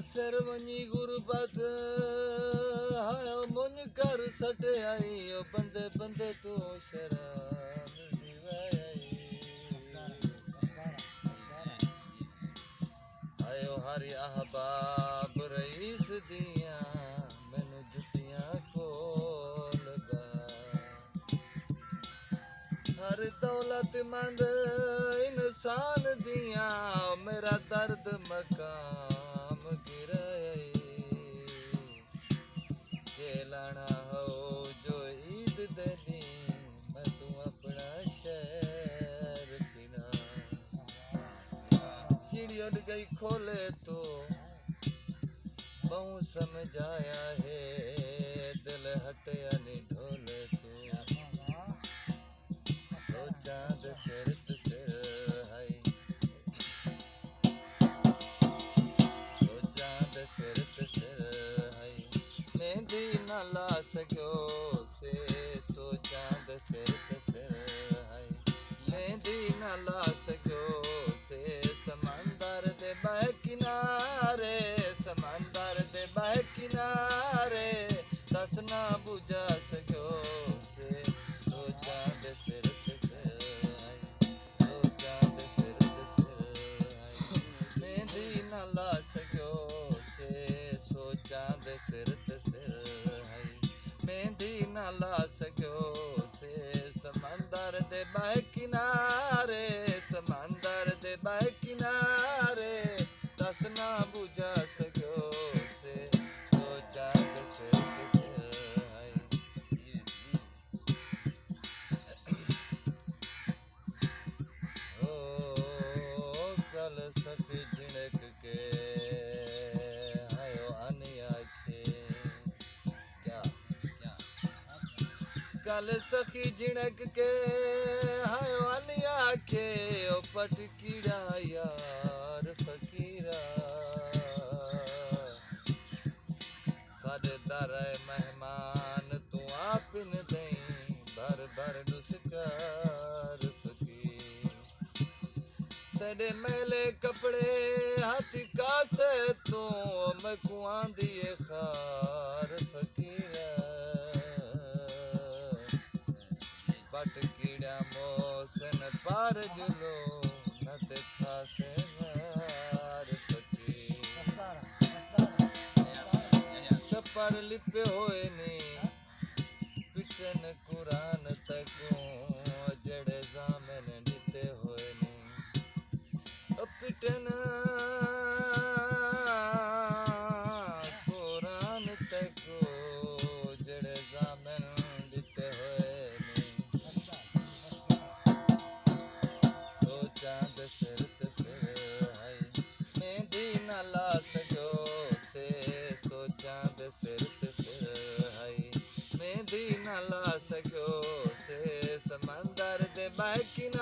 सिर वञी गुरबत हायो मुंज कर सट आई ओ बंदे बंदे तू शराब दी वई आयो हरि अहबाब रईस दियां मैनू जुतियां कोल बा हर दौलतमंद इंसान दियां मेरा दर्द मकाम गिरई के लाना हो जो ईद देनी मैं तू अपना शहर बिना चिड़ी उड़ गई खोले तो बहु समझाया है दिल हटया नहीं ढोले तो सोचा दे सिर ते सिर हाय सोचा दे सिर ते सिर हाय मेहंदी ना ला सको से सोचा दे सिर ते सिर हाय मेहंदी ना ला सको से समंदर दे बह किनारे समंदर दे बह किनारे दस ना बुझा सको से सोचा दे सिर ते सिर हाय सोचा दे सिर ते सिर हाय मेहंदी ना ला सको से सोचा दे सिर ते सिर हाय मेहंदी ना ला सको से समंदर दे बह किनारे समंदर दे बह किनारे दस ना बुझा सको से सोचा दे सिर ते सिर हाय ओ कल सखी झिड़क के हायो अनिया के क्या कल सखी झिड़क के हायो अनिया के ओ पट कीड़ा यार फकीरा साडे दर मेहमान तू आपिन दई भर भर डुसकार फकीर तेरे मैले कपड़े हाथी कासे तू मैं कुआं दिए खार फकीरा पट कीड़ा मोसन पार जुलो न ते खासे मार फकीर छप्पर लिपे होए ने पिटन कुरान तकों जड़े जामन दिते होए ने पिटन कुरान तको जड़े जामन दिते होए ने सोचा दे सिर ते सिर हाय मेहंदी ना ला सको से सोचा दे सिर ते सिर हाय मेहंदी ना ला सको से समंदर दे बह किनारे